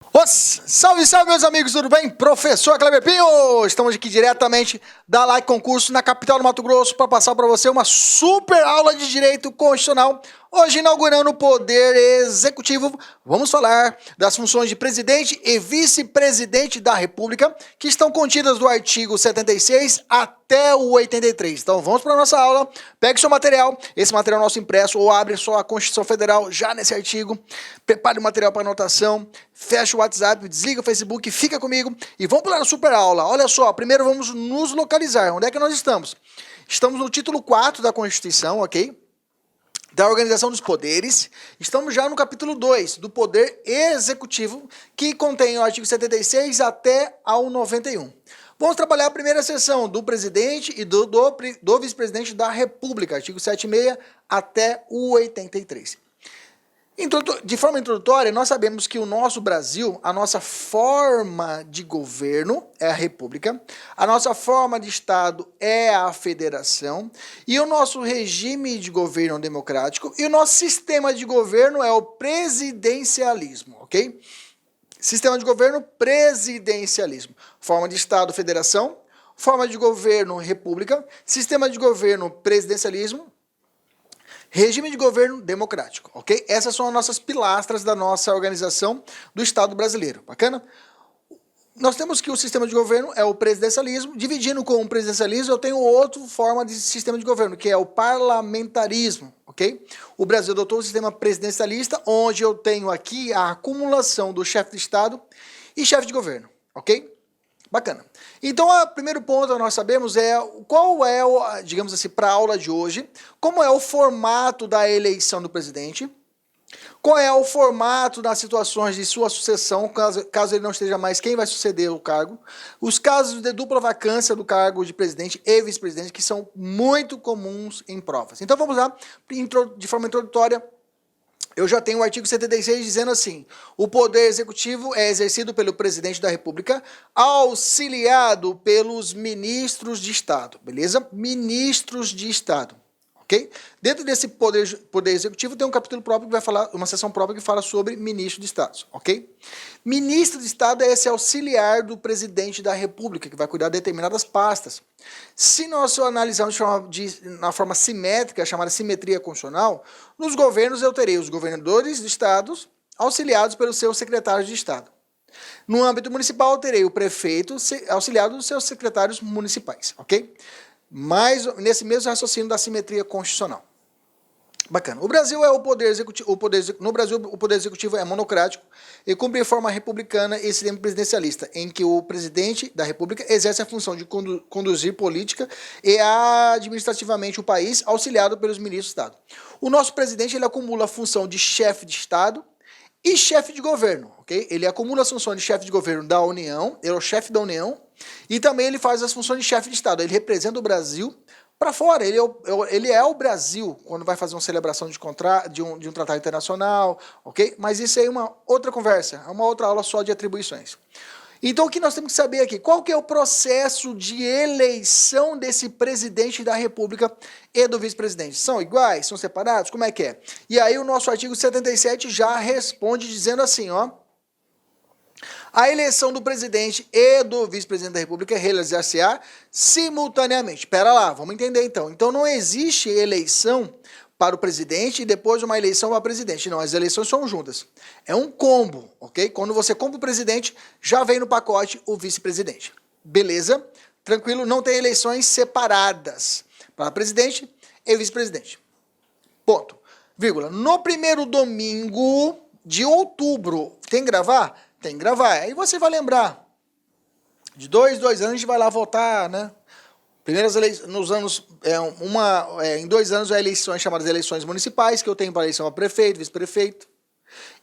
Salve, salve, meus amigos, tudo bem? Professor Kleber Pinho! Estamos aqui diretamente da Like Concurso na capital do Mato Grosso para passar para você uma super aula de Direito Constitucional. Hoje, inaugurando o Poder Executivo, vamos falar das funções de presidente e vice-presidente da República, que estão contidas do artigo 76 até o 83. Então, vamos para a nossa aula. Pegue seu material, esse material nosso impresso, ou abre só a Constituição Federal já nesse artigo. Prepare o material para anotação, fecha o WhatsApp, desliga o Facebook, fica comigo e vamos para a super aula. Olha só, primeiro vamos nos localizar. Onde é que nós estamos? Estamos no título 4 da Constituição, ok? Da Organização dos Poderes. Estamos já no capítulo 2, do Poder Executivo, que contém o artigo 76 até ao 91. Vamos trabalhar a primeira seção do presidente e do vice-presidente da República, artigo 76 até o 83. De forma introdutória, nós sabemos que o nosso Brasil, a nossa forma de governo é a República, a nossa forma de Estado é a Federação, e o nosso regime de governo democrático, e o nosso sistema de governo é o presidencialismo, ok? Sistema de governo, presidencialismo. Forma de Estado, Federação, forma de governo, República, sistema de governo, presidencialismo, regime de governo democrático, ok? Essas são as nossas pilastras da nossa organização do Estado brasileiro, bacana? Nós temos que o sistema de governo é o presidencialismo, dividindo com o presidencialismo eu tenho outra forma de sistema de governo, que é o parlamentarismo, ok? O Brasil adotou o sistema presidencialista, onde eu tenho aqui a acumulação do chefe de Estado e chefe de governo, ok? Bacana. Então, o primeiro ponto que nós sabemos é qual é, digamos assim, para a aula de hoje, como é o formato da eleição do presidente, qual é o formato das situações de sua sucessão, caso ele não esteja mais, quem vai suceder o cargo, os casos de dupla vacância do cargo de presidente e vice-presidente, que são muito comuns em provas. Então, vamos lá, de forma introdutória. Eu já tenho o artigo 76 dizendo assim: o poder executivo é exercido pelo presidente da República, auxiliado pelos ministros de Estado, beleza? Ministros de Estado, ok? Dentro desse poder executivo tem um capítulo próprio que vai falar, uma seção própria que fala sobre ministro de Estado, ok? Ministro de Estado é esse auxiliar do presidente da República, que vai cuidar de determinadas pastas. Se nós analisarmos na forma simétrica, chamada simetria constitucional, nos governos eu terei os governadores de estados auxiliados pelos seus secretários de Estado. No âmbito municipal, eu terei o prefeito auxiliado dos seus secretários municipais, ok? Mas nesse mesmo raciocínio da simetria constitucional. Bacana. O Brasil é o poder executivo, no Brasil o poder executivo é monocrático e cumpre de forma republicana e sistema presidencialista, em que o presidente da República exerce a função de conduzir política e administrativamente o país, auxiliado pelos ministros de Estado. O nosso presidente ele acumula a função de chefe de Estado e chefe de governo, ok? Ele acumula as funções de chefe de governo da União, ele é o chefe da União, e também ele faz as funções de chefe de Estado. Ele representa o Brasil para fora, ele é o Brasil quando vai fazer uma celebração de um tratado internacional, ok? Mas isso aí é uma outra conversa, é uma outra aula só de atribuições. Então o que nós temos que saber aqui? Qual que é o processo de eleição desse presidente da República e do vice-presidente? São iguais? São separados? Como é que é? E aí o nosso artigo 77 já responde dizendo assim, ó: a eleição do presidente e do vice-presidente da República realizar-se-á simultaneamente. Espera lá, vamos entender então. Então não existe eleição para o presidente e depois uma eleição para o presidente. Não, as eleições são juntas. É um combo, ok? Quando você compra o presidente, já vem no pacote o vice-presidente. Beleza? Tranquilo? Não tem eleições separadas para presidente e vice-presidente. Ponto. Vírgula. No primeiro domingo de outubro, tem que gravar? Tem que gravar. Aí você vai lembrar. De 2 anos a gente vai lá votar, né? Primeiras eleições, nos anos, em 2 anos, há eleições chamadas eleições municipais, que eu tenho para eleição a prefeito, vice-prefeito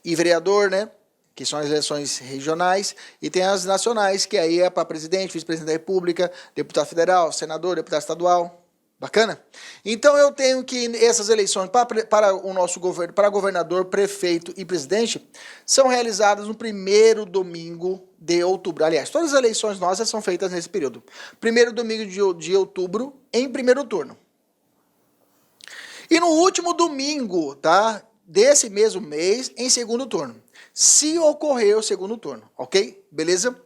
e vereador, né? Que são as eleições regionais, e tem as nacionais, que aí é para presidente, vice-presidente da República, deputado federal, senador, deputado estadual. Bacana? Então eu tenho que essas eleições para o nosso governo, para governador, prefeito e presidente, são realizadas no primeiro domingo de outubro. Aliás, todas as eleições nossas são feitas nesse período. Primeiro domingo de outubro, em primeiro turno. E no último domingo, tá, desse mesmo mês, em segundo turno. se ocorrer o segundo turno, ok? Beleza?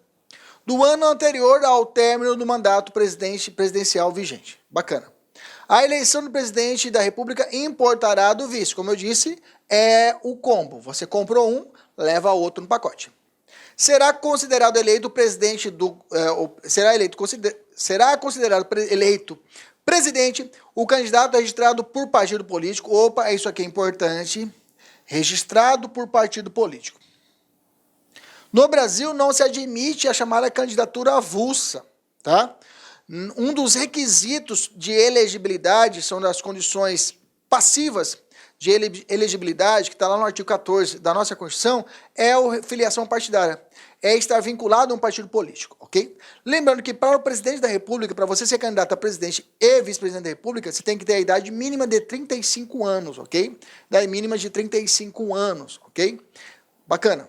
Do ano anterior ao término do mandato presidencial vigente. Bacana. A eleição do presidente da República importará do vice. Como eu disse, é o combo. Você comprou um, leva outro no pacote. Será considerado eleito presidente do... será considerado eleito presidente o candidato registrado por partido político. Opa, isso aqui é importante. Registrado por partido político. No Brasil, não se admite a chamada candidatura avulsa, tá? Um dos requisitos de elegibilidade, são das condições passivas de elegibilidade, que está lá no artigo 14 da nossa Constituição, é a filiação partidária, é estar vinculado a um partido político, ok? Lembrando que para o presidente da República, para você ser candidato a presidente e vice-presidente da República, você tem que ter a idade mínima de 35 anos, ok? Idade mínima de 35 anos, ok? Bacana.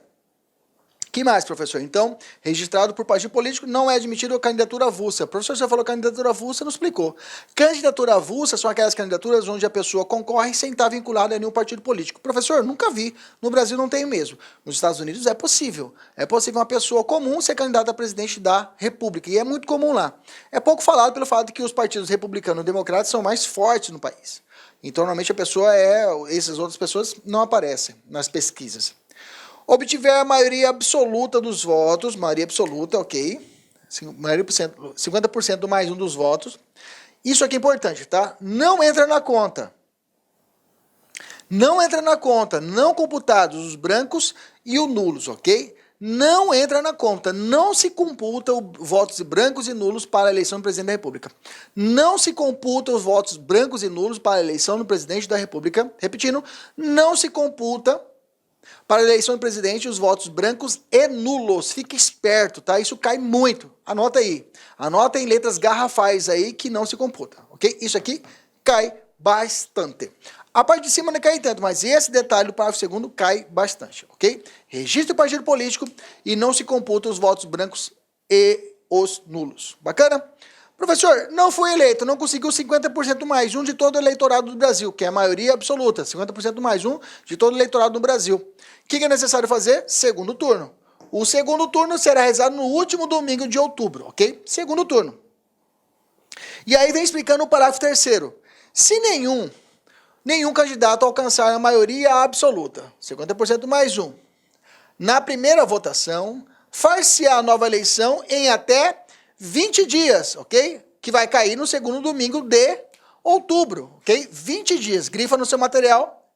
Que mais, professor? Então, registrado por partido político, não é admitido a candidatura avulsa. Professor, você falou candidatura avulsa, não explicou. Candidatura avulsa são aquelas candidaturas onde a pessoa concorre sem estar vinculada a nenhum partido político. Professor, nunca vi. No Brasil não tem mesmo. Nos Estados Unidos é possível. É possível uma pessoa comum ser candidata a presidente da República. E é muito comum lá. É pouco falado pelo fato de que os partidos republicanos e democratas são mais fortes no país. Então, normalmente a pessoa essas outras pessoas não aparecem nas pesquisas. Obtiver a maioria absoluta dos votos, maioria absoluta, ok, 50% do mais um dos votos, isso aqui é importante, tá? Não entra na conta. Não entra na conta, não computados os brancos e os nulos, ok? Não entra na conta, não se computa os votos brancos e nulos para a eleição do presidente da República. Não se computa os votos brancos e nulos para a eleição do presidente da República. Repetindo, não se computa para a eleição do presidente, os votos brancos e nulos. Fique esperto, tá? Isso cai muito. Anota aí. Anota em letras garrafais aí que não se computa, ok? Isso aqui cai bastante. A parte de cima não cai tanto, mas esse detalhe do parágrafo 2º cai bastante, ok? Registre o partido político e não se computa os votos brancos e os nulos. Bacana? Professor, não foi eleito, não conseguiu 50% mais um de todo o eleitorado do Brasil, que é a maioria absoluta, 50% mais um de todo o eleitorado do Brasil. O que é necessário fazer? Segundo turno. O segundo turno será realizado no último domingo de outubro, ok? Segundo turno. E aí vem explicando o parágrafo 3º. Se nenhum candidato alcançar a maioria absoluta, 50% mais um, na primeira votação, far-se-á a nova eleição em até 20 dias, ok? Que vai cair no segundo domingo de outubro, ok? 20 dias. Grifa no seu material,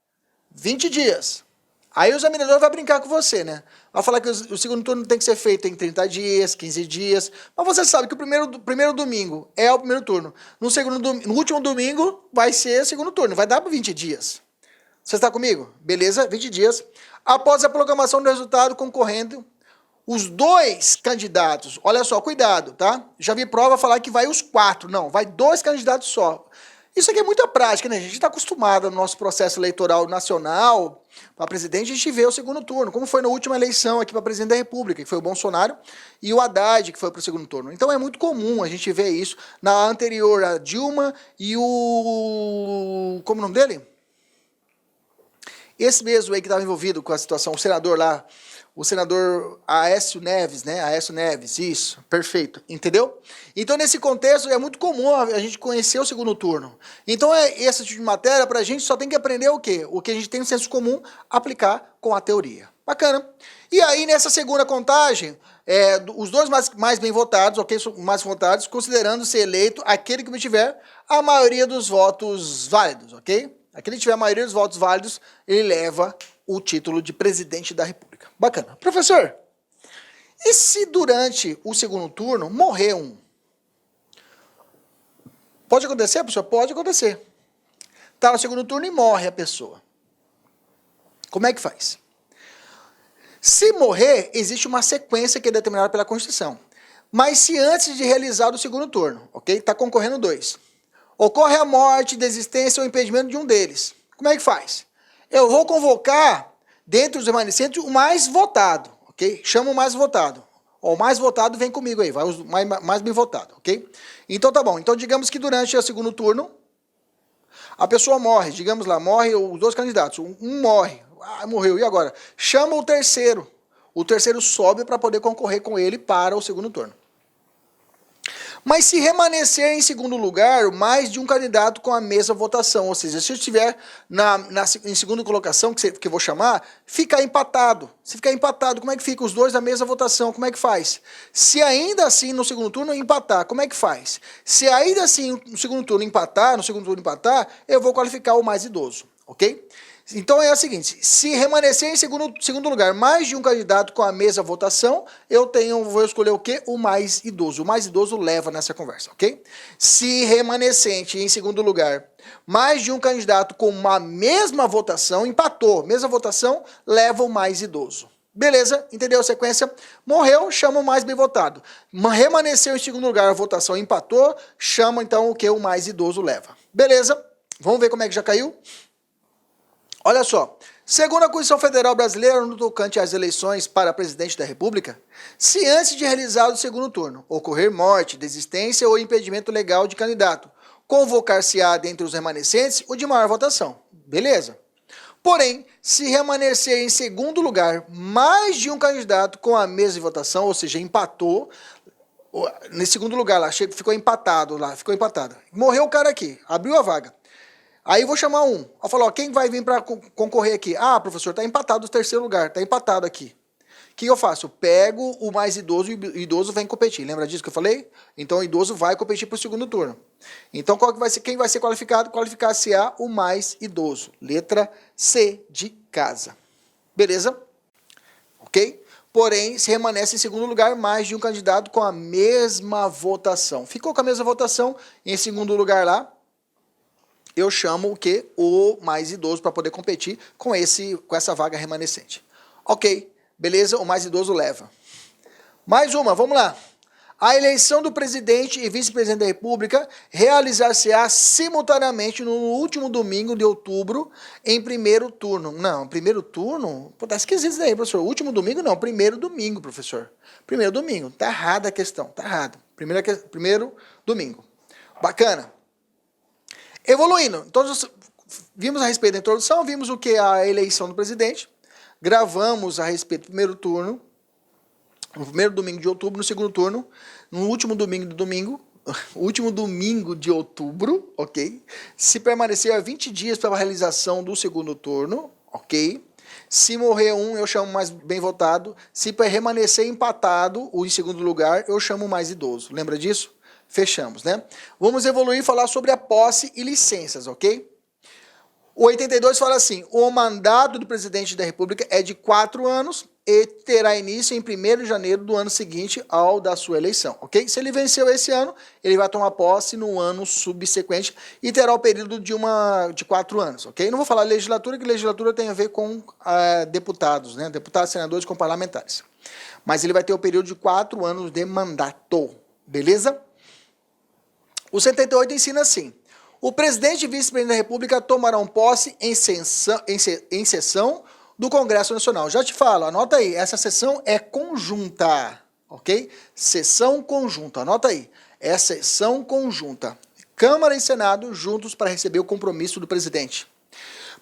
20 dias. Aí o examinador vai brincar com você, né? Vai falar que o segundo turno tem que ser feito em 30 dias, 15 dias. Mas você sabe que o primeiro domingo é o primeiro turno. No último domingo vai ser o segundo turno. Vai dar para 20 dias. Você está comigo? Beleza? 20 dias. Após a proclamação do resultado concorrendo os dois candidatos, olha só, cuidado, tá? Já vi prova falar que vai os 4, não, vai 2 candidatos só. Isso aqui é muita prática, né? A gente está acostumado no nosso processo eleitoral nacional, para presidente, a gente vê o segundo turno, como foi na última eleição aqui para presidente da República, que foi o Bolsonaro e o Haddad, que foi para o segundo turno. Então é muito comum a gente ver isso. Na anterior, a Dilma e o... como é o nome dele? Esse mesmo aí que estava envolvido com a situação, o senador lá, o senador Aécio Neves, né? Aécio Neves, isso, perfeito, entendeu? Então, nesse contexto, é muito comum a gente conhecer o segundo turno. Então, esse tipo de matéria, para a gente, só tem que aprender o quê? O que a gente tem no senso comum, aplicar com a teoria. Bacana. E aí, nessa segunda contagem, os dois mais bem votados, ok? Mais votados, considerando ser eleito aquele que obtiver a maioria dos votos válidos, ok? Aquele que tiver a maioria dos votos válidos, ele leva o título de presidente da República. Bacana. Professor, e se durante o segundo turno morrer um? Pode acontecer, professor? Pode acontecer. Está no segundo turno e morre a pessoa. Como é que faz? Se morrer, existe uma sequência que é determinada pela Constituição. Mas se antes de realizar o segundo turno, ok? Está concorrendo 2. Ocorre a morte, desistência ou impedimento de um deles. Como é que faz? Eu vou convocar, dentre os remanescentes, o mais votado, ok? Chama o mais votado. O mais votado vem comigo aí, vai o mais bem votado, ok? Então tá bom. Então digamos que durante o segundo turno, a pessoa morre, digamos lá, morre os 2 candidatos. Um morre, morreu, e agora? Chama o terceiro. O terceiro sobe para poder concorrer com ele para o segundo turno. Mas se permanecer em segundo lugar, mais de um candidato com a mesma votação, ou seja, se eu estiver em segunda colocação, que eu vou chamar, ficar empatado. Se ficar empatado, como é que fica? Os dois na mesma votação, como é que faz? Se ainda assim no segundo turno empatar, como é que faz? Se ainda assim no segundo turno empatar, eu vou qualificar o mais idoso, ok? Então é o seguinte, se permanecer em segundo lugar mais de um candidato com a mesma votação, vou escolher o quê? O mais idoso. O mais idoso leva nessa conversa, ok? Se remanescente em segundo lugar mais de um candidato com uma mesma votação, empatou, mesma votação, leva o mais idoso. Beleza, entendeu a sequência? Morreu, chama o mais bem votado. Remanesceu em segundo lugar, a votação empatou, chama então o que o mais idoso leva. Beleza, vamos ver como é que já caiu? Olha só, segundo a Constituição Federal Brasileira, no tocante às eleições para presidente da República, se antes de realizar o segundo turno ocorrer morte, desistência ou impedimento legal de candidato, convocar-se-á dentre os remanescentes o de maior votação. Beleza. Porém, se remanescer em segundo lugar mais de um candidato com a mesma votação, ou seja, empatou, nesse segundo lugar lá, ficou empatado. Morreu o cara aqui, abriu a vaga. Aí vou chamar um. Eu falo, quem vai vir para concorrer aqui? Ah, professor, está empatado o terceiro lugar, está empatado aqui. O que eu faço? Eu pego o mais idoso e o idoso vem competir. Lembra disso que eu falei? Então o idoso vai competir para o segundo turno. Então quem vai ser qualificado? Qualificar-se-á o mais idoso. Letra C de casa. Beleza? Ok? Porém, se permanece em segundo lugar mais de um candidato com a mesma votação. Ficou com a mesma votação, em segundo lugar lá, eu chamo o quê? O mais idoso para poder competir com essa vaga remanescente. Ok, beleza, o mais idoso leva. Mais uma, vamos lá. A eleição do presidente e vice-presidente da República realizar-se-á simultaneamente no último domingo de outubro, em primeiro turno. Não, primeiro turno? Pô, tá esquisito isso daí, professor. Último domingo não, primeiro domingo, professor. Primeiro domingo, tá errada a questão, tá errado. Primeiro domingo. Bacana. Evoluindo, então vimos a respeito da introdução, vimos o que é a eleição do presidente, gravamos a respeito do primeiro turno, no primeiro domingo de outubro, no segundo turno, no último domingo de outubro, ok? Se permanecer 20 dias para a realização do segundo turno, ok? Se morrer um, eu chamo mais bem votado. Se permanecer empatado, o em segundo lugar, eu chamo mais idoso. Lembra disso? Fechamos, né? Vamos evoluir e falar sobre a posse e licenças, ok? O 82 fala assim, o mandato do presidente da República é de 4 anos e terá início em 1º de janeiro do ano seguinte ao da sua eleição, ok? Se ele venceu esse ano, ele vai tomar posse no ano subsequente e terá o período de 4 anos, ok? Não vou falar legislatura, que legislatura tem a ver com deputados, né? Deputados, senadores com parlamentares. Mas ele vai ter o período de 4 anos de mandato, beleza? O 78 ensina assim, o presidente e vice-presidente da República tomarão posse em sessão do Congresso Nacional. Já te falo, anota aí, essa sessão é conjunta, ok? Sessão conjunta, anota aí, é sessão conjunta. Câmara e Senado juntos para receber o compromisso do presidente.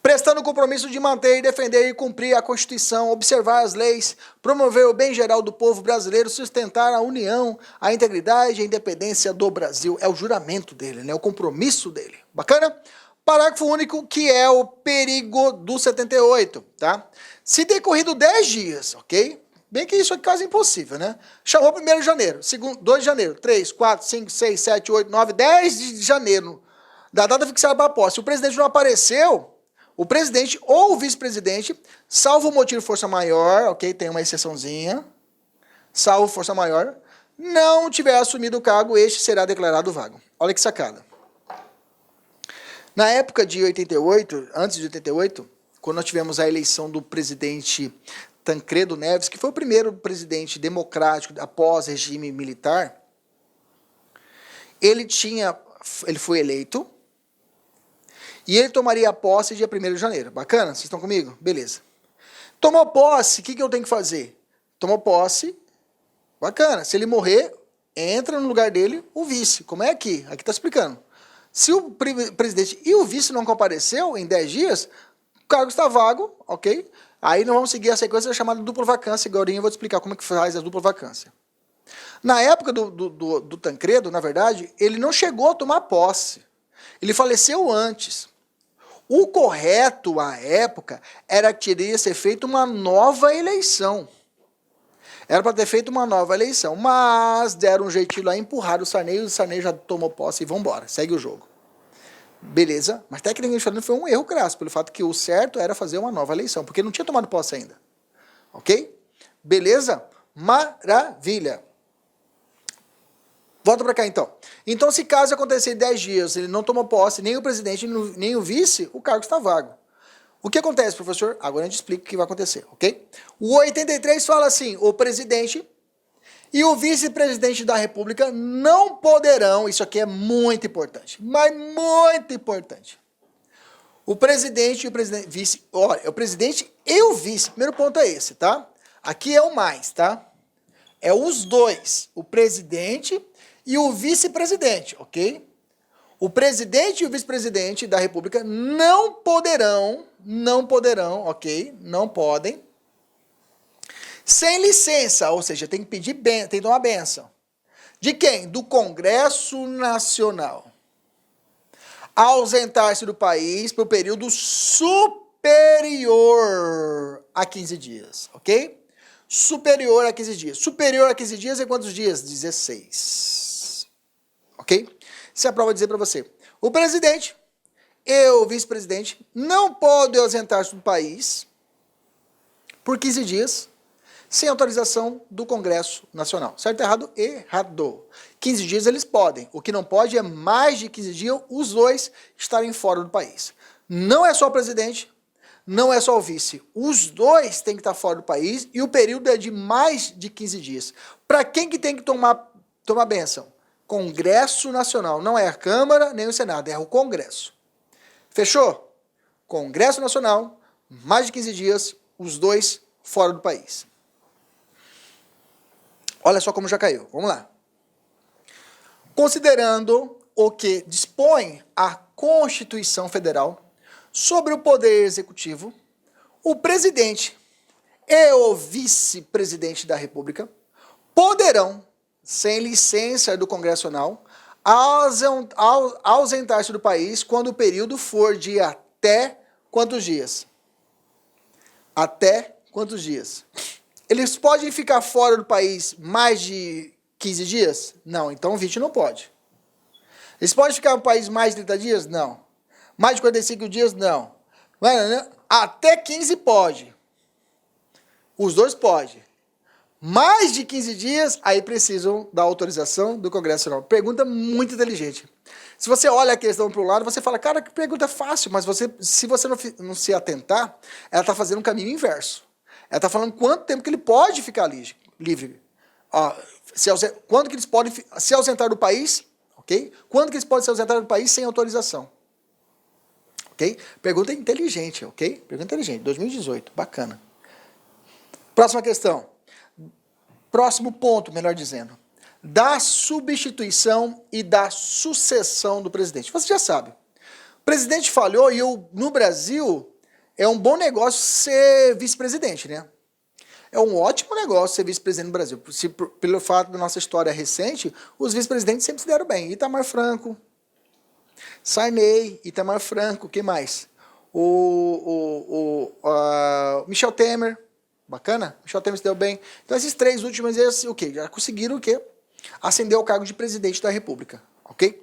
Prestando o compromisso de manter, defender e cumprir a Constituição, observar as leis, promover o bem geral do povo brasileiro, sustentar a união, a integridade e a independência do Brasil. É o juramento dele, né? O compromisso dele. Bacana? Parágrafo único, que é o perigo do 78, tá? Se decorrido 10 dias, ok? Bem que isso é quase impossível, né? Chamou 1º de janeiro, 2 de janeiro, 3, 4, 5, 6, 7, 8, 9, 10 de janeiro, da data fixada para a posse. Se o presidente não apareceu, o presidente ou o vice-presidente, salvo o motivo de força maior, ok? Tem uma exceçãozinha, salvo força maior, não tiver assumido o cargo, este será declarado vago. Olha que sacada. Na época de 88, antes de 88, quando nós tivemos a eleição do presidente Tancredo Neves, que foi o primeiro presidente democrático após regime militar, ele foi eleito, e ele tomaria a posse dia 1º de janeiro. Bacana? Vocês estão comigo? Beleza. Tomou posse, o que eu tenho que fazer? Tomou posse, bacana. Se ele morrer, entra no lugar dele o vice. Como é aqui? Aqui está explicando. Se o presidente e o vice não compareceu em 10 dias, cargo está vago, ok? Aí nós vamos seguir a sequência chamada dupla vacância. Agora eu vou te explicar como é que faz a dupla vacância. Na época do Tancredo, na verdade, ele não chegou a tomar posse. Ele faleceu antes. O correto, à época, era que teria ser feita uma nova eleição. Era para ter feito uma nova eleição, mas deram um jeitinho lá, empurraram o Sarney já tomou posse e vambora, segue o jogo. Beleza, mas tecnicamente falando foi um erro crasso, pelo fato que o certo era fazer uma nova eleição, porque não tinha tomado posse ainda. Ok? Beleza? Maravilha. Volta para cá então. Então, se caso acontecer em 10 dias, ele não tomou posse, nem o presidente, nem o vice, o cargo está vago. O que acontece, professor? Agora a gente explica o que vai acontecer, ok? O 83 fala assim, o presidente e o vice-presidente da República não poderão, isso aqui é muito importante, mas muito importante. O presidente e o presidente, vice, olha, o presidente e o vice, primeiro ponto é esse, tá? Aqui é o mais, tá? É os dois, o presidente e o vice-presidente, ok? O presidente e o vice-presidente da República não poderão, ok? Não podem, sem licença, ou seja, tem que pedir, tem que tomar bênção. De quem? Do Congresso Nacional. Ausentar-se do país por período superior a 15 dias, ok? Superior a 15 dias. Superior a 15 dias é quantos dias? 16. Ok? Isso é a prova de dizer para você. O presidente e o vice-presidente não podem ausentar-se do país por 15 dias sem autorização do Congresso Nacional. Certo ou errado? Errado. 15 dias eles podem. O que não pode é mais de 15 dias os dois estarem fora do país. Não é só o presidente, não é só o vice. Os dois têm que estar fora do país e o período é de mais de 15 dias. Para quem que tem que tomar bênção? Congresso Nacional. Não é a Câmara nem o Senado, é o Congresso. Fechou? Congresso Nacional, mais de 15 dias, os dois fora do país. Olha só como já caiu. Vamos lá. Considerando o que dispõe a Constituição Federal sobre o Poder Executivo, o presidente e o vice-presidente da República poderão, sem licença do Congresso Nacional, ausentar-se do país quando o período for de até quantos dias? Até quantos dias? Eles podem ficar fora do país mais de 15 dias? Não, então 20 não pode. Eles podem ficar no país mais de 30 dias? Não. Mais de 45 dias? Não. Até 15 pode. Os dois podem. Mais de 15 dias, aí precisam da autorização do Congresso Nacional. Pergunta muito inteligente. Se você olha a questão para o lado, você fala, cara, que pergunta fácil, mas se você não se atentar, ela está fazendo um caminho inverso. Ela está falando quanto tempo que ele pode ficar livre. Quando que eles podem se ausentar do país, ok? Quando que eles podem se ausentar do país sem autorização? Ok? Pergunta inteligente, ok? Pergunta inteligente, 2018, bacana. Próxima questão. Próximo ponto, melhor dizendo. Da substituição e da sucessão do presidente. Você já sabe. O presidente falhou e no Brasil é um bom negócio ser vice-presidente, né? É um ótimo negócio ser vice-presidente no Brasil. Pelo fato da nossa história recente, os vice-presidentes sempre se deram bem. Itamar Franco, Sarney, Itamar Franco, quem mais? Michel Temer. Bacana? Michel Temer se deu bem. Então esses três últimos, o quê? Já conseguiram o quê? Ascender ao cargo de presidente da República. Ok?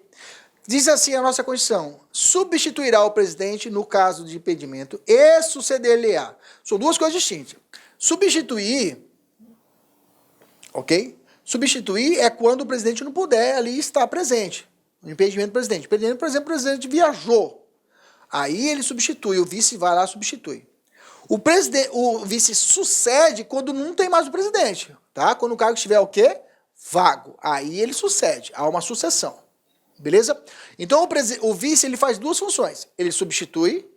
Diz assim a nossa Constituição, substituirá o presidente no caso de impedimento e suceder-lhe-á. São duas coisas distintas. Substituir, ok? Substituir é quando o presidente não puder ali estar presente. O impedimento do presidente. Impedimento, por exemplo, o presidente viajou. Aí ele substitui, o vice vai lá e substitui. O vice sucede quando não tem mais o presidente, tá? Quando o cargo estiver o quê? Vago. Aí ele sucede, há uma sucessão. Beleza? Então o vice ele faz duas funções. Ele substitui,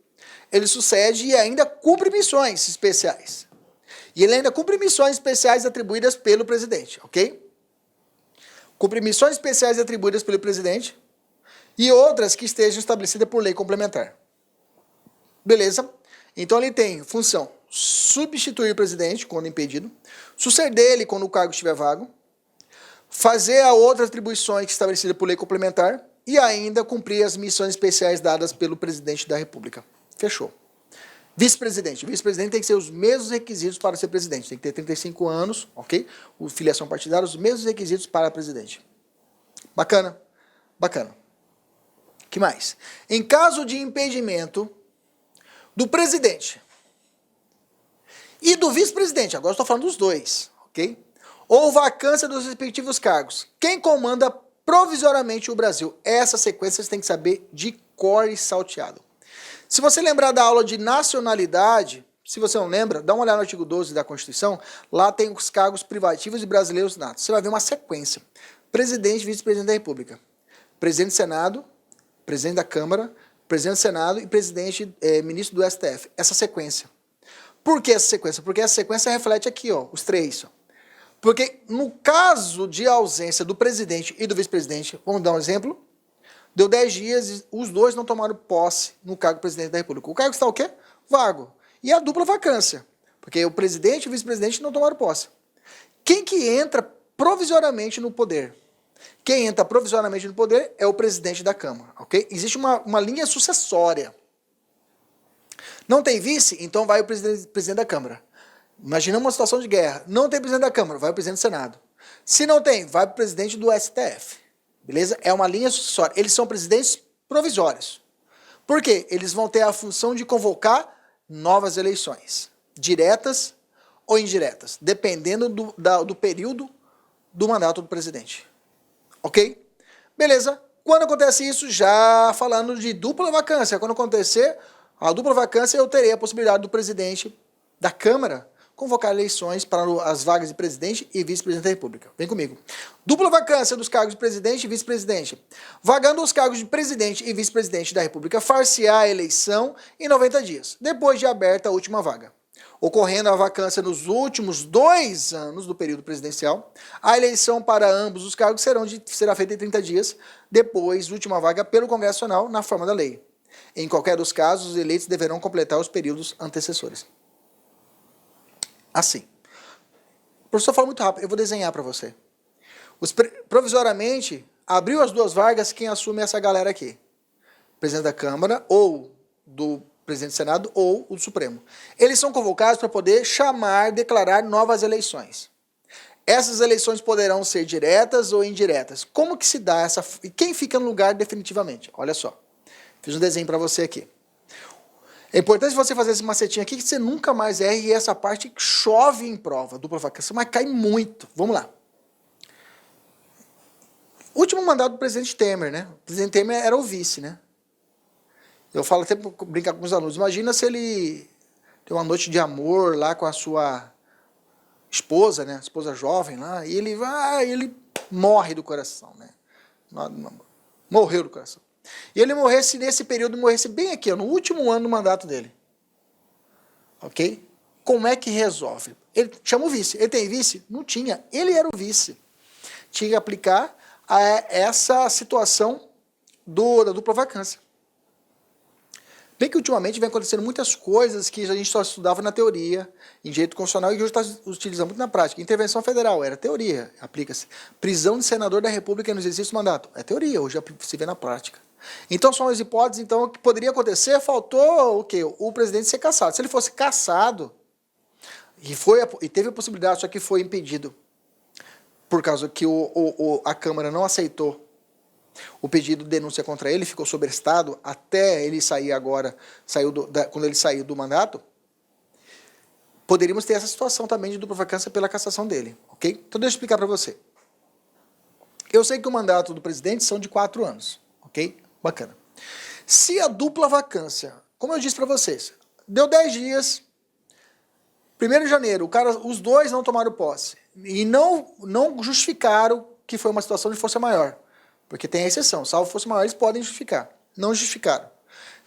ele sucede e ainda cumpre missões especiais. E ele ainda cumpre missões especiais atribuídas pelo presidente, ok? Cumpre missões especiais atribuídas pelo presidente e outras que estejam estabelecidas por lei complementar. Beleza? Então ele tem função substituir o presidente quando impedido, suceder ele quando o cargo estiver vago, fazer a outras atribuições estabelecidas por lei complementar e ainda cumprir as missões especiais dadas pelo presidente da República. Fechou. Vice-presidente. Vice-presidente tem que ser os mesmos requisitos para ser presidente. Tem que ter 35 anos, ok? O filiação partidária, os mesmos requisitos para presidente. Bacana? Bacana. Que mais? Em caso de impedimento do presidente e do vice-presidente, agora estou falando dos dois, ok? Ou vacância dos respectivos cargos. Quem comanda provisoriamente o Brasil? Essa sequência você tem que saber de cor e salteado. Se você lembrar da aula de nacionalidade, se você não lembra, dá uma olhada no artigo 12 da Constituição, lá tem os cargos privativos e brasileiros natos. Você vai ver uma sequência. Presidente e vice-presidente da República. Presidente do Senado, presidente da Câmara, presidente do Senado e presidente, ministro do STF. Essa sequência. Por que essa sequência? Porque essa sequência reflete aqui, ó, os três. Ó. Porque no caso de ausência do presidente e do vice-presidente, vamos dar um exemplo, deu 10 dias e os dois não tomaram posse no cargo de presidente da República. O cargo está o quê? Vago. E a dupla vacância, porque o presidente e o vice-presidente não tomaram posse. Quem que entra provisoriamente no poder? Quem entra provisoriamente no poder é o presidente da Câmara, ok? Existe uma linha sucessória. Não tem vice? Então vai o presidente da Câmara. Imaginamos uma situação de guerra. Não tem presidente da Câmara, vai o presidente do Senado. Se não tem, vai o presidente do STF. Beleza? É uma linha sucessória. Eles são presidentes provisórios. Por quê? Eles vão ter a função de convocar novas eleições. Diretas ou indiretas. Dependendo do período do mandato do presidente. Ok? Beleza? Quando acontece isso, já falando de dupla vacância. Quando acontecer a dupla vacância, eu terei a possibilidade do presidente da Câmara convocar eleições para as vagas de presidente e vice-presidente da República. Vem comigo. Dupla vacância dos cargos de presidente e vice-presidente. Vagando os cargos de presidente e vice-presidente da República, far-se-á a eleição em 90 dias, depois de aberta a última vaga. Ocorrendo a vacância nos últimos 2 anos do período presidencial, a eleição para ambos os cargos será feita em 30 dias, depois da última vaga pelo Congresso Nacional, na forma da lei. Em qualquer dos casos, os eleitos deverão completar os períodos antecessores. Assim. O professor fala muito rápido, eu vou desenhar para você. Provisoriamente, abriu as 2 vagas, quem assume essa galera aqui? Presidente da Câmara, ou do presidente do Senado, ou o do Supremo. Eles são convocados para poder declarar novas eleições. Essas eleições poderão ser diretas ou indiretas. Como que se dá essa... E quem fica no lugar definitivamente? Olha só. Fiz um desenho para você aqui. É importante você fazer esse macetinho aqui que você nunca mais erre e essa parte chove em prova, dupla vacância, mas cai muito. Vamos lá. Último mandato do presidente Temer, né? O presidente Temer era o vice, né? Eu falo até para brincar com os alunos. Imagina se ele tem uma noite de amor lá com a sua esposa, né? Esposa jovem lá, e ele morre do coração, né? Morreu do coração. E ele morresse nesse período, morresse bem aqui, ó, no último ano do mandato dele. Ok? Como é que resolve? Ele chama o vice. Ele tem vice? Não tinha. Ele era o vice. Tinha que aplicar essa situação da dupla vacância. Bem que ultimamente vem acontecendo muitas coisas que a gente só estudava na teoria, em direito constitucional, e hoje está utilizando muito na prática. Intervenção federal, era teoria, aplica-se. Prisão de senador da República no exercício do mandato, é teoria, hoje se vê na prática. Então são as hipóteses, então, o que poderia acontecer, faltou o quê? O presidente ser cassado. Se ele fosse cassado, e teve a possibilidade, só que foi impedido, por causa que a Câmara não aceitou o pedido de denúncia contra ele, ficou sobrestado até ele sair agora, quando ele saiu do mandato, poderíamos ter essa situação também de dupla vacância pela cassação dele, ok? Então deixa eu explicar para você. Eu sei que o mandato do presidente são de 4 anos, ok? Bacana. Se a dupla vacância, como eu disse para vocês, deu 10 dias, 1º de janeiro, os dois não tomaram posse e não justificaram que foi uma situação de força maior. Porque tem a exceção, salvo força maior, eles podem justificar. Não justificaram.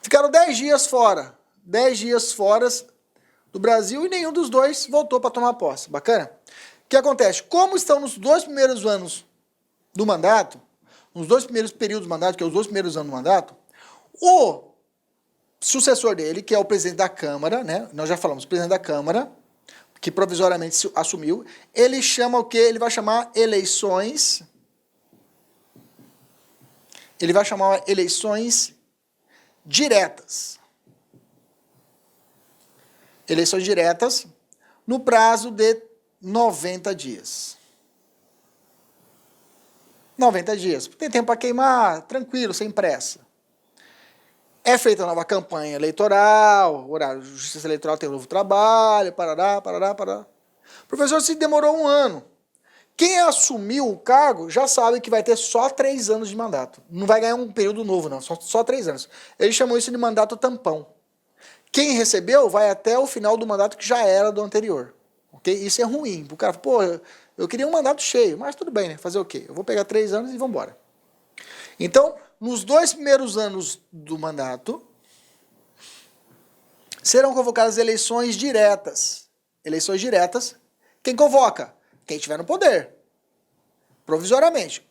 Ficaram 10 dias fora. 10 dias fora do Brasil e nenhum dos dois voltou para tomar posse. Bacana? O que acontece? Como estão nos 2 primeiros anos do mandato, nos 2 primeiros períodos do mandato, que é os 2 primeiros anos do mandato, o sucessor dele, que é o presidente da Câmara, né? Nós já falamos, o presidente da Câmara, que provisoriamente assumiu, ele chama o quê? Ele vai chamar eleições. Ele vai chamar eleições diretas. Eleições diretas no prazo de 90 dias. 90 dias. Tem tempo para queimar, tranquilo, sem pressa. É feita a nova campanha eleitoral, horário de justiça eleitoral tem um novo trabalho, parará. O professor, se demorou um ano. Quem assumiu o cargo já sabe que vai ter só 3 anos de mandato. Não vai ganhar um período novo, não, só 3 anos. Eles chamam isso de mandato tampão. Quem recebeu vai até o final do mandato que já era do anterior. Okay? Isso é ruim. O cara, pô, eu queria um mandato cheio, mas tudo bem, né? Fazer o quê? Eu vou pegar 3 anos e vamos embora. Então, nos 2 primeiros anos do mandato, serão convocadas eleições diretas. Eleições diretas. Quem convoca? Quem estiver no poder. Provisoriamente.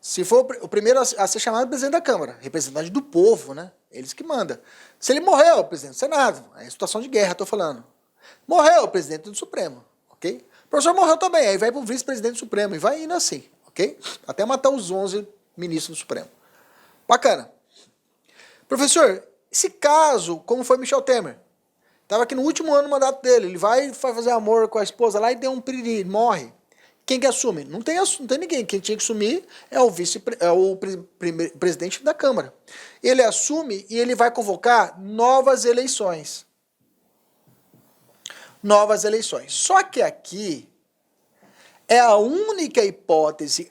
Se for o primeiro a ser chamado, é o presidente da Câmara. Representante do povo, né? Eles que mandam. Se ele morreu, o presidente do Senado. É situação de guerra, estou falando. Morreu, o presidente do Supremo. Ok? O professor morreu também. Aí vai para o vice-presidente do Supremo. E vai indo assim. Ok? Até matar os 11 ministros do Supremo. Bacana. Professor, esse caso, como foi Michel Temer? Estava aqui no último ano do mandato dele. Ele vai fazer amor com a esposa lá e deu um piriri, morre. Quem que assume? Não tem ninguém. Quem tinha que assumir é o presidente da Câmara. Ele assume e ele vai convocar novas eleições. Novas eleições. Só que aqui é a única hipótese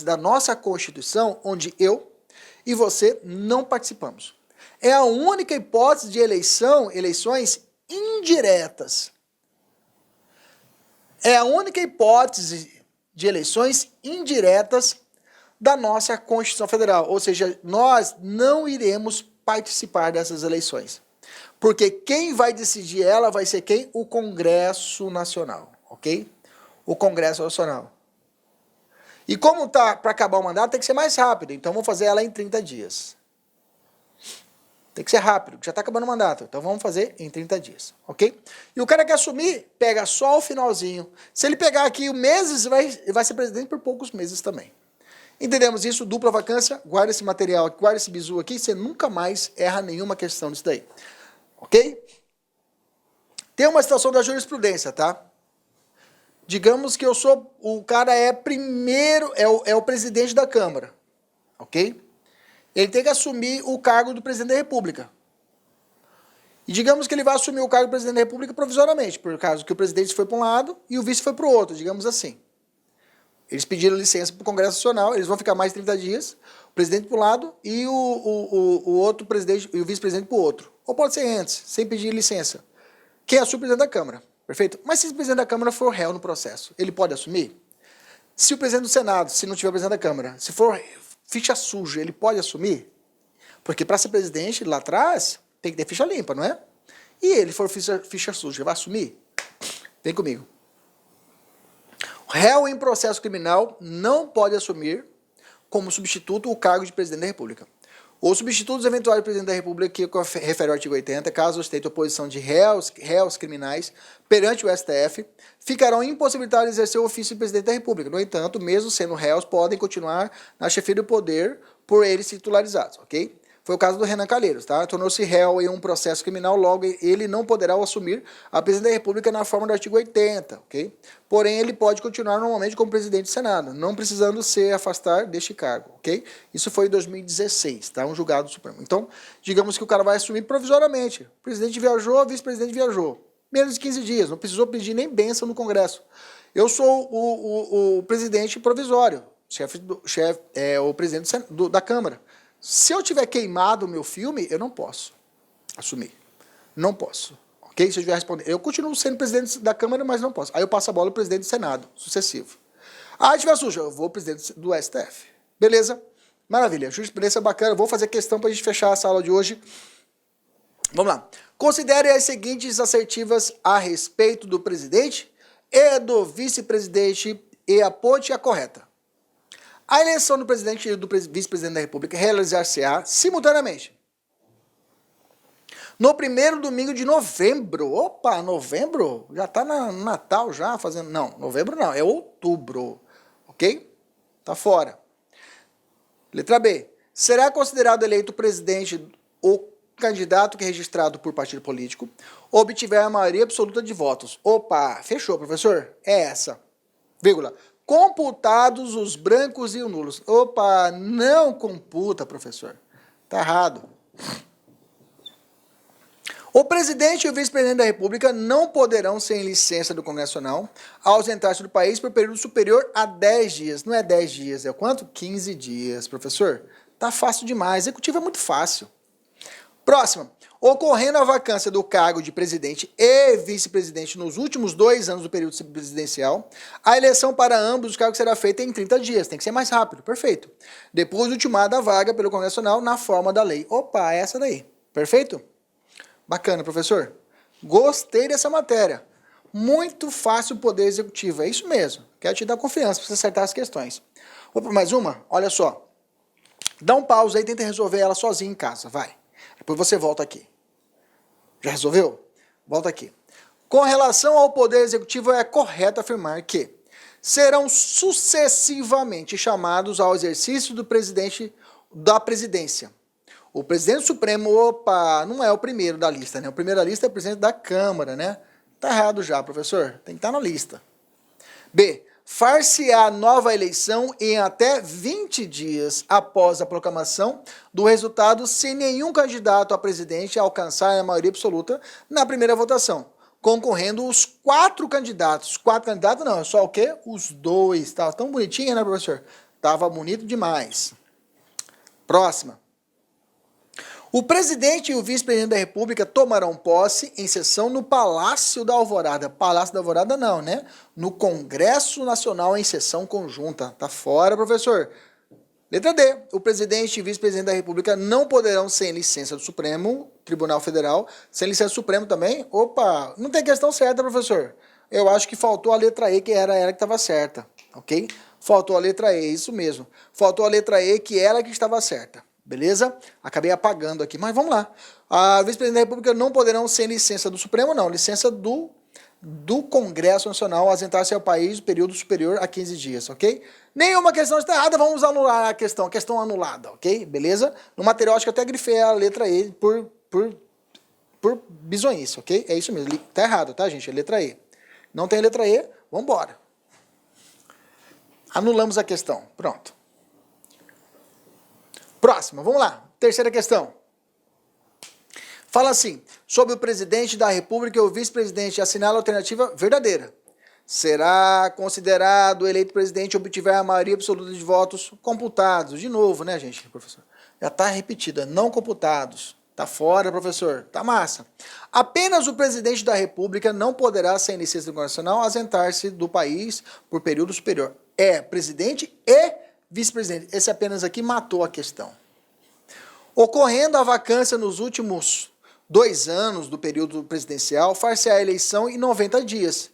da nossa Constituição onde eu e você não participamos. É a única hipótese de eleições indiretas. É a única hipótese de eleições indiretas da nossa Constituição Federal. Ou seja, nós não iremos participar dessas eleições. Porque quem vai decidir ela vai ser quem? O Congresso Nacional, ok? O Congresso Nacional. E como tá para acabar o mandato, tem que ser mais rápido. Então vamos fazer ela em 30 dias. Tem que ser rápido, já está acabando o mandato. Então vamos fazer em 30 dias, ok? E o cara que assumir, pega só o finalzinho. Se ele pegar aqui meses, vai ser presidente por poucos meses também. Entendemos isso? Dupla vacância, guarda esse material, guarda esse bizu aqui, você nunca mais erra nenhuma questão disso daí. Ok? Tem uma situação da jurisprudência, tá? Digamos que o cara é primeiro, é o presidente da Câmara, ok? Ele tem que assumir o cargo do presidente da República. E digamos que ele vai assumir o cargo do presidente da República provisoriamente, por causa que o presidente foi para um lado e o vice foi para o outro, digamos assim. Eles pediram licença para o Congresso Nacional, eles vão ficar mais 30 dias, o presidente para um lado e o outro presidente e o vice-presidente para o outro. Ou pode ser antes, sem pedir licença. Quem assume o presidente da Câmara, perfeito? Mas se o presidente da Câmara for réu no processo, ele pode assumir? Se o presidente do Senado, se não tiver o presidente da Câmara, se for ficha suja, ele pode assumir? Porque para ser presidente, lá atrás, tem que ter ficha limpa, não é? E ele for ficha suja, vai assumir? Vem comigo. O réu em processo criminal não pode assumir como substituto o cargo de presidente da República. Os substitutos eventuais do presidente da República, que refere ao artigo 80, caso ostente oposição de réus criminais perante o STF, ficarão impossibilitados de exercer o ofício de presidente da República. No entanto, mesmo sendo réus, podem continuar na chefia do poder por eles titularizados, ok? Foi o caso do Renan Calheiros, tá? Tornou-se réu em um processo criminal, logo ele não poderá assumir a presidência da República na forma do artigo 80, ok? Porém, ele pode continuar normalmente como presidente do Senado, não precisando se afastar deste cargo, ok? Isso foi em 2016, tá? Um julgado do Supremo. Então, digamos que o cara vai assumir provisoriamente. O presidente viajou, o vice-presidente viajou. Menos de 15 dias, não precisou pedir nem bênção no Congresso. Eu sou o presidente provisório, o presidente da Câmara. Se eu tiver queimado o meu filme, eu não posso assumir. Não posso. Ok? Se eu tiver respondendo. Eu continuo sendo presidente da Câmara, mas não posso. Aí eu passo a bola ao presidente do Senado, sucessivo. Ah, tiver sujo, eu vou ao presidente do STF. Beleza? Maravilha. Jurisprudência bacana. Vou fazer questão para a gente fechar essa aula de hoje. Vamos lá. Considere as seguintes assertivas a respeito do presidente e do vice-presidente e aponte a correta. A eleição do presidente e do vice-presidente da República realizar-se-á simultaneamente. No primeiro domingo de novembro. Opa, novembro? Já tá no Natal já fazendo... Não, novembro não, é outubro. Ok? Tá fora. Letra B. Será considerado eleito presidente o candidato que é registrado por partido político obtiver a maioria absoluta de votos. Opa, fechou, professor? É essa. Vírgula. Computados os brancos e os nulos. Opa, não computa, professor. Tá errado. O presidente e o vice-presidente da República não poderão, sem licença do Congresso Nacional, ausentar-se do país por período superior a 10 dias. Não é 10 dias, é quanto? 15 dias, professor. Tá fácil demais. Executivo é muito fácil. Próxima. Ocorrendo a vacância do cargo de presidente e vice-presidente nos últimos 2 anos do período presidencial, a eleição para ambos os cargos será feita em 30 dias. Tem que ser mais rápido. Perfeito. Depois de ultimada a vaga pelo Congresso Nacional na forma da lei. Opa, essa daí. Perfeito? Bacana, professor. Gostei dessa matéria. Muito fácil o poder executivo. É isso mesmo. Quero te dar confiança para você acertar as questões. Vou para mais uma? Olha só. Dá um pause aí e tenta resolver ela sozinho em casa. Vai. Depois você volta aqui. Já resolveu? Volta aqui. Com relação ao poder executivo, é correto afirmar que serão sucessivamente chamados ao exercício do presidente da presidência. O presidente supremo, opa, não é o primeiro da lista, né? O primeiro da lista é o presidente da Câmara, né? Tá errado já, professor. Tem que estar na lista. B. Far-se-á nova eleição em até 20 dias após a proclamação do resultado, se nenhum candidato a presidente alcançar a maioria absoluta na primeira votação, concorrendo os 4 candidatos. 4 candidatos não, é só o quê? Os 2. Tava tão bonitinho, né, professor? Tava bonito demais. Próxima. O presidente e o vice-presidente da República tomarão posse em sessão no Palácio da Alvorada. Palácio da Alvorada não, né? No Congresso Nacional em sessão conjunta. Tá fora, professor. Letra D. O presidente e vice-presidente da República não poderão, sem licença do Supremo Tribunal Federal, sem licença do Supremo também. Opa, não tem questão certa, professor. Eu acho que faltou a letra E, que era ela que estava certa, ok? Faltou a letra E, isso mesmo. Faltou a letra E, que era que estava certa. Beleza? Acabei apagando aqui, mas vamos lá. A vice-presidente da República não poderão, sem licença do Supremo, não, licença do Congresso Nacional, ausentar-se ao país período superior a 15 dias, ok? Nenhuma questão está errada, vamos anular a questão anulada, ok? Beleza? No material, acho que eu até grifei a letra E por bizonhice, ok? É isso mesmo, tá errado, tá, gente? É letra E. Não tem letra E, vamos embora. Anulamos a questão, pronto. Próxima, vamos lá. Terceira questão. Fala assim, sobre o presidente da República e o vice-presidente, assinala a alternativa verdadeira. Será considerado eleito presidente se obtiver a maioria absoluta de votos computados. De novo, né, gente, professor? Já está repetida, não computados. Tá fora, professor. Tá massa. Apenas o presidente da República não poderá, sem licença do Congresso Nacional, ausentar-se do país por período superior. É presidente e vice-presidente. Esse apenas aqui matou a questão. Ocorrendo a vacância nos últimos 2 anos do período presidencial, far-se a eleição em 90 dias,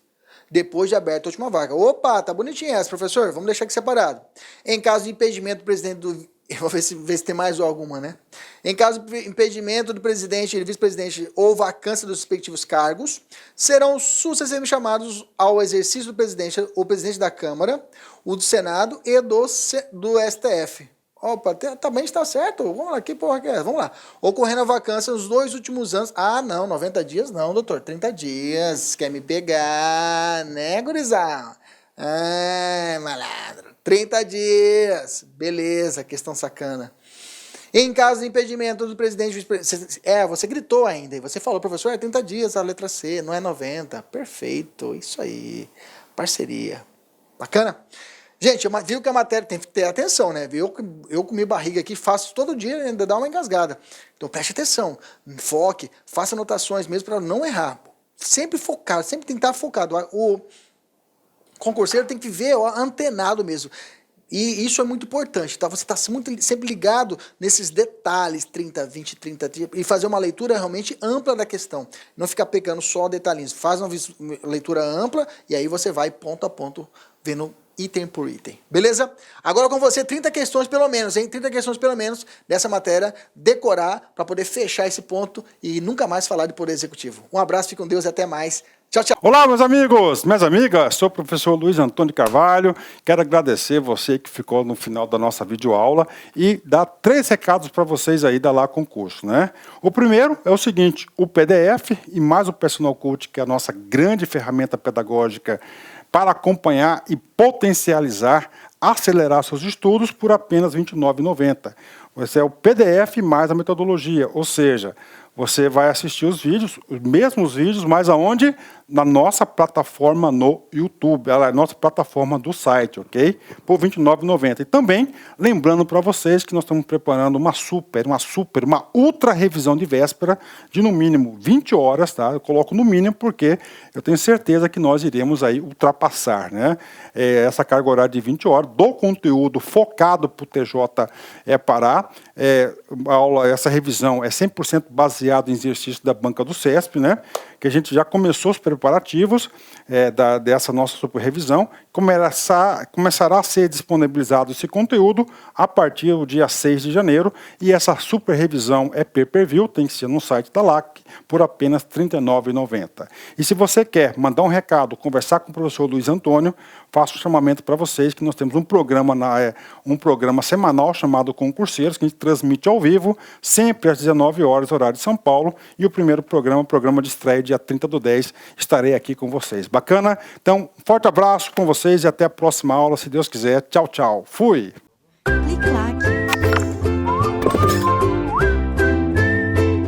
depois de aberta a última vaga. Opa, tá bonitinha essa, professor. Vamos deixar aqui separado. Em caso de impedimento do presidente do... Eu vou ver se tem mais alguma, né? Em caso de impedimento do presidente e vice-presidente ou vacância dos respectivos cargos, serão sucessivamente chamados ao exercício do presidente, o presidente da Câmara, o do Senado e do STF. Opa, também está certo. Vamos lá, que porra que é? Vamos lá. Ocorrendo a vacância nos 2 últimos anos. Ah, não, 90 dias não, doutor. 30 dias. Quer me pegar, né, gurizada? Ah, malandro. 30 dias. Beleza, questão sacana. Em caso de impedimento do presidente... você gritou ainda. E você falou, professor, é 30 dias a letra C, não é 90. Perfeito, isso aí. Parceria. Bacana? Gente, viu que a matéria tem que ter atenção, né? Eu comi barriga aqui, faço todo dia, ainda dá uma engasgada. Então preste atenção, foque, faça anotações mesmo para não errar. Sempre focado, sempre tem que estar focado. O concurseiro tem que ver antenado mesmo. E isso é muito importante, tá? Você está sempre ligado nesses detalhes, 30, 20, 30, e fazer uma leitura realmente ampla da questão. Não ficar pegando só detalhinhos. Faz uma leitura ampla e aí você vai ponto a ponto vendo item por item, beleza? Agora com você 30 questões pelo menos, hein? 30 questões pelo menos dessa matéria, decorar para poder fechar esse ponto e nunca mais falar de poder executivo. Um abraço, fique com Deus e até mais. Tchau, tchau. Olá, meus amigos, minhas amigas, sou o professor Luiz Antônio Carvalho, quero agradecer você que ficou no final da nossa videoaula e dar 3 recados para vocês aí da Lá Concurso, né? O primeiro é o seguinte, o PDF e mais o Personal Coach, que é a nossa grande ferramenta pedagógica para acompanhar e potencializar, acelerar seus estudos por apenas R$ 29,90. Esse é o PDF mais a metodologia, ou seja, você vai assistir os vídeos, os mesmos vídeos, mas aonde? Na nossa plataforma no YouTube, ela é a nossa plataforma do site, ok? Por R$ 29,90. E também, lembrando para vocês que nós estamos preparando uma ultra revisão de véspera de no mínimo 20 horas, tá? Eu coloco no mínimo porque eu tenho certeza que nós iremos aí ultrapassar, né? Essa carga horária de 20 horas do conteúdo focado para o TJ Pará. Essa revisão é 100% baseada em exercício da banca do CESP, né? Que a gente já começou os preparativos dessa nossa super revisão, começará a ser disponibilizado esse conteúdo a partir do dia 6 de janeiro, e essa super revisão é pay-per-view, tem que ser no site da LAC, por apenas R$ 39,90. E se você quer mandar um recado, conversar com o professor Luiz Antônio, faço um chamamento para vocês que nós temos um programa semanal chamado Concurseiros, que a gente transmite ao vivo, sempre às 19 horas, horário de São Paulo, e o primeiro programa de estreia, dia 30/10, estarei aqui com vocês. Bacana? Então, forte abraço com vocês e até a próxima aula, se Deus quiser. Tchau, tchau. Fui!